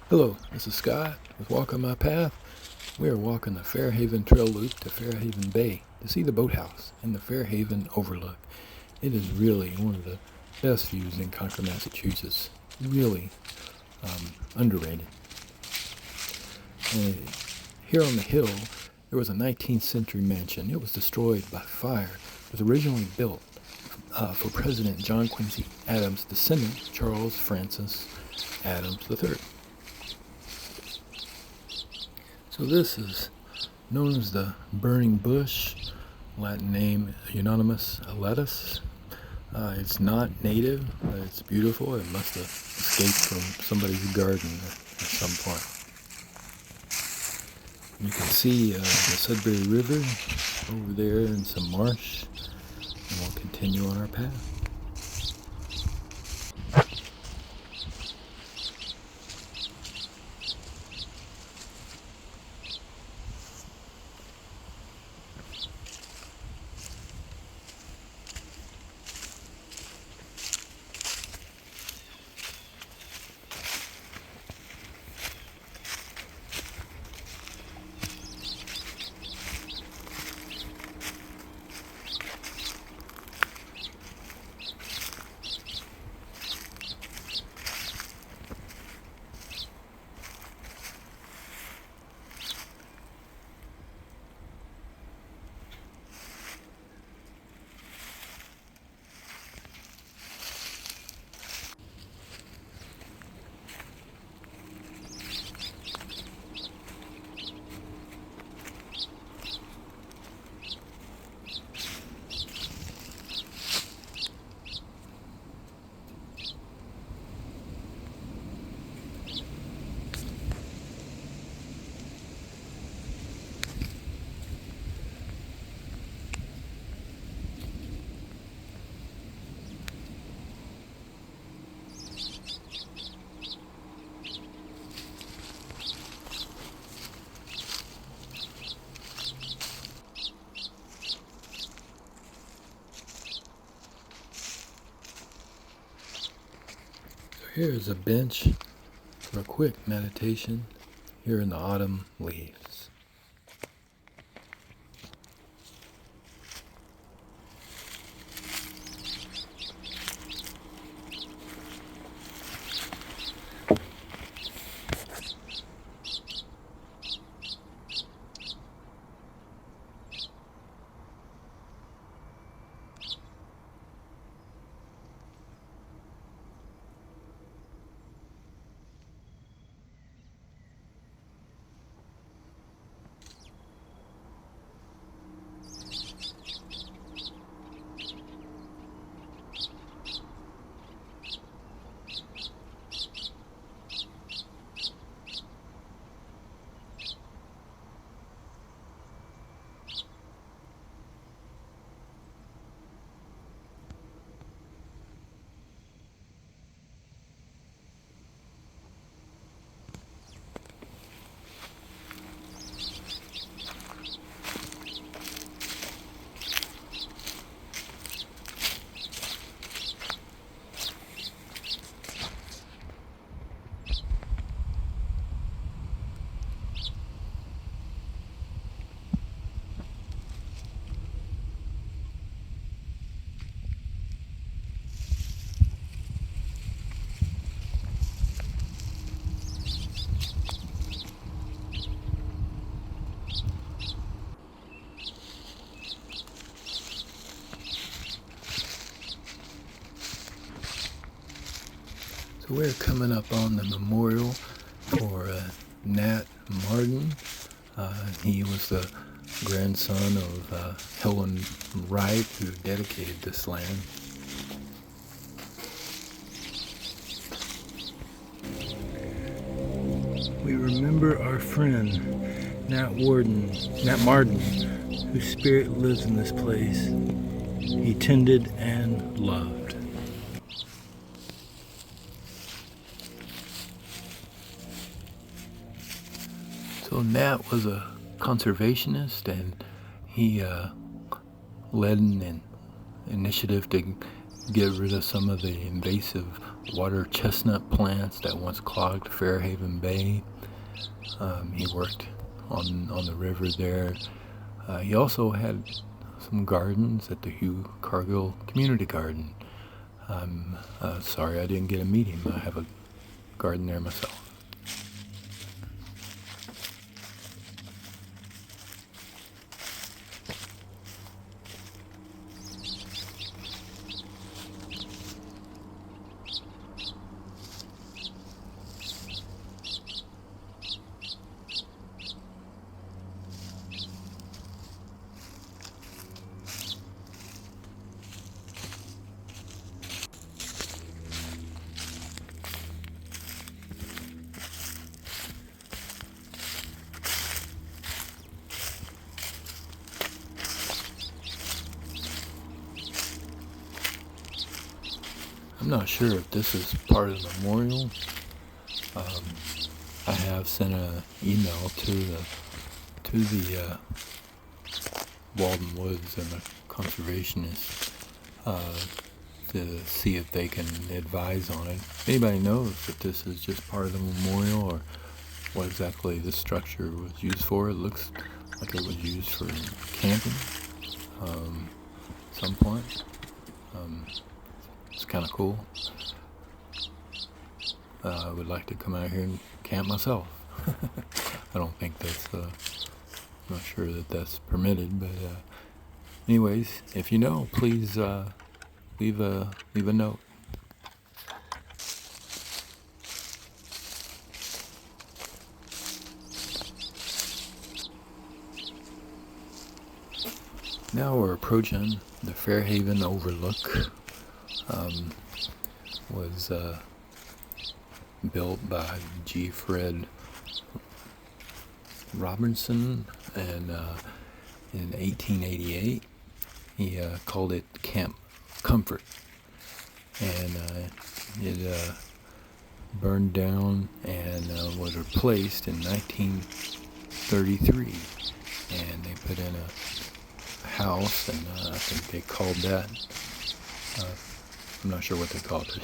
Hello, this is Scott with Walk on My Path. We are walking the Fairhaven Trail Loop to Fairhaven Bay to see the boathouse and the Fairhaven Overlook. It is really one of the best views in Concord, Massachusetts. Really underrated. And here on the hill, there was a 19th century mansion. It was destroyed by fire. It was originally built for President John Quincy Adams' descendant, Charles Francis Adams III. So this is known as the burning bush, Latin name Euonymus Alatus. It's not native, but it's beautiful. It must have escaped from somebody's garden at some point. You can see the Sudbury River over there and some marsh, and we'll continue on our path. Here is a bench for a quick meditation here in the autumn leaves. So we're coming up on the memorial for Nat Martin. He was the grandson of Helen Wright, who dedicated this land. We remember our friend, Nat Martin, whose spirit lives in this place. He tended and loved. So Nat was a conservationist, and he led an initiative to get rid of some of the invasive water chestnut plants that once clogged Fairhaven Bay. He worked on the river there. He also had some gardens at the Hugh Cargill Community Garden. I'm sorry I didn't get to meet him. I have a garden there myself. I'm not sure if this is part of the memorial. I have sent an email to the Walden Woods and the conservationists to see if they can advise on it. If anybody knows if this is just part of the memorial or what exactly this structure was used for. It looks like it was used for camping at some point. It's kind of cool. I would like to come out here and camp myself. I don't think that's, I'm not sure that that's permitted, but anyways, if you know, please leave a note. Now we're approaching the Fairhaven Overlook. Was built by G. Fred Robinson, and in 1888 he called it Camp Comfort, and it burned down and was replaced in 1933, and they put in a house, and I think they called that, I'm not sure what they called it.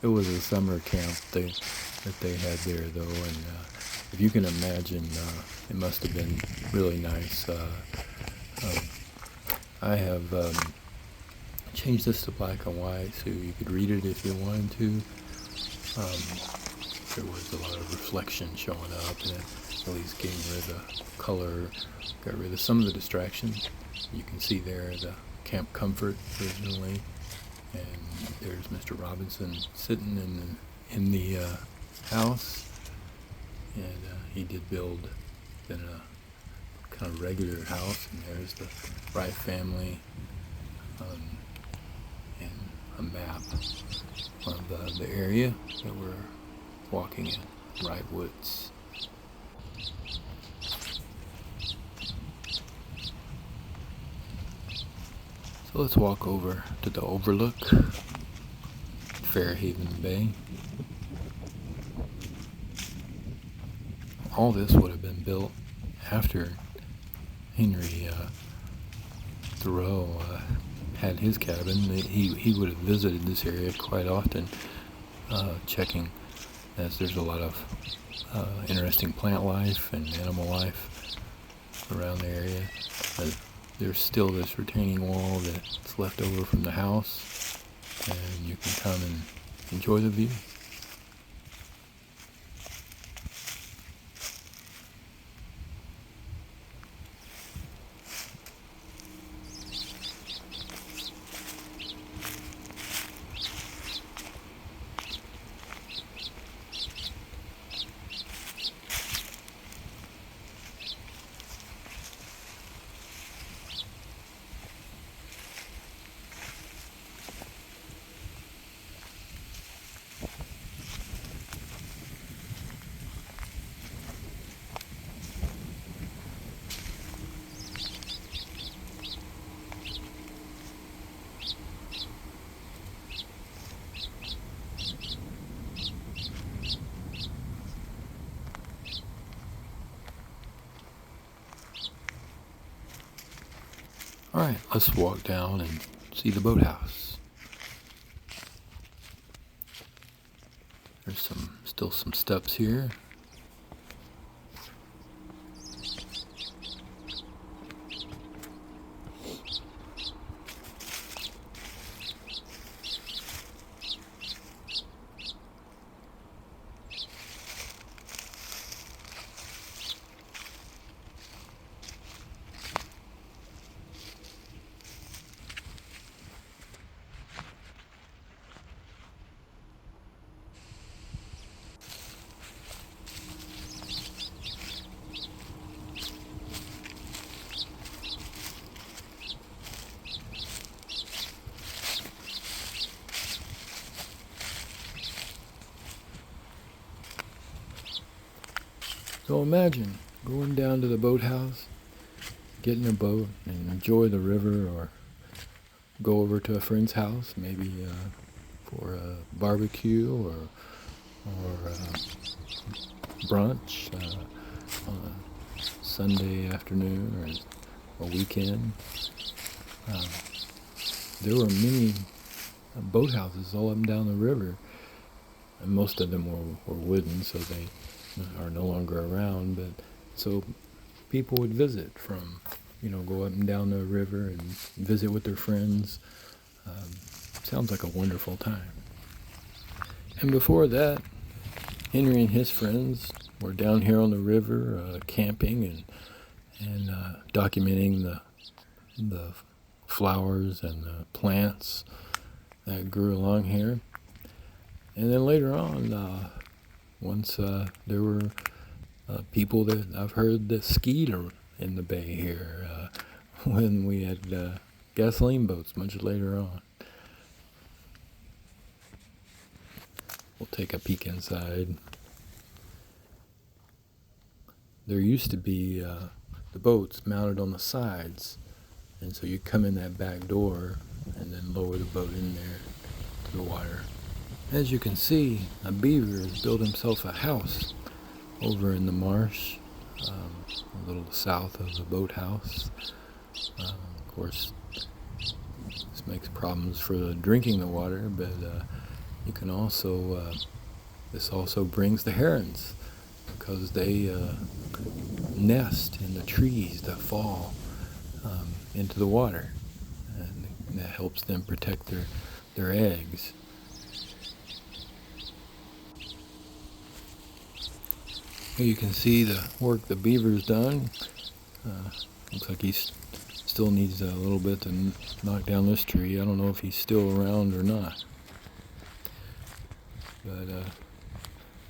It was a summer camp that they had there, though, and if you can imagine, it must have been really nice. I have changed this to black and white so you could read it if you wanted to. There was a lot of reflection showing up, and it at least gave rid of color, got rid of some of the distractions. You can see there the Camp Comfort originally, and there's Mr. Robinson sitting in the house, and he did build then a kind of regular house, and there's the Wright family, and a map of the area that we're walking in, Wright Woods. So let's walk over to the Overlook, Fairhaven Bay. All this would have been built after Henry Thoreau had his cabin. He would have visited this area quite often, checking, as there's a lot of interesting plant life and animal life around the area. There's still this retaining wall that's left over from the house, and you can come and enjoy the view. Alright, let's walk down and see the boathouse. Still some steps here. So imagine going down to the boathouse, getting a boat and enjoy the river, or go over to a friend's house, maybe for a barbecue or brunch on a Sunday afternoon or a weekend. There were many boathouses all up and down the river, and most of them were wooden, so they are no longer around, but so people would visit from, go up and down the river and visit with their friends. Sounds like a wonderful time. And before that, Henry and his friends were down here on the river camping and documenting the flowers and the plants that grew along here. And then later on, once there were people that I've heard that skied in the bay here when we had gasoline boats much later on. We'll take a peek inside. There used to be the boats mounted on the sides, and so you come in that back door and then lower the boat in there to the water. As you can see, a beaver has built himself a house over in the marsh, a little south of the boathouse. Of course, this makes problems for drinking the water, but you can also, this also brings the herons, because they nest in the trees that fall into the water, and that helps them protect their eggs. Here you can see the work the beaver's done. Looks like he still needs a little bit to knock down this tree. I don't know if he's still around or not. But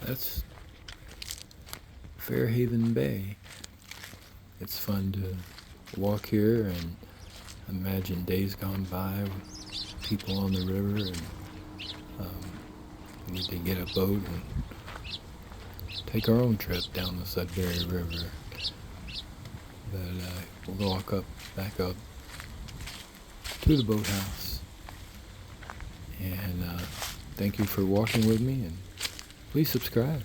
that's Fairhaven Bay. It's fun to walk here and imagine days gone by with people on the river, and we need to get a boat and take our own trip down the Sudbury River. But we'll walk back up to the boathouse. And thank you for walking with me, and please subscribe.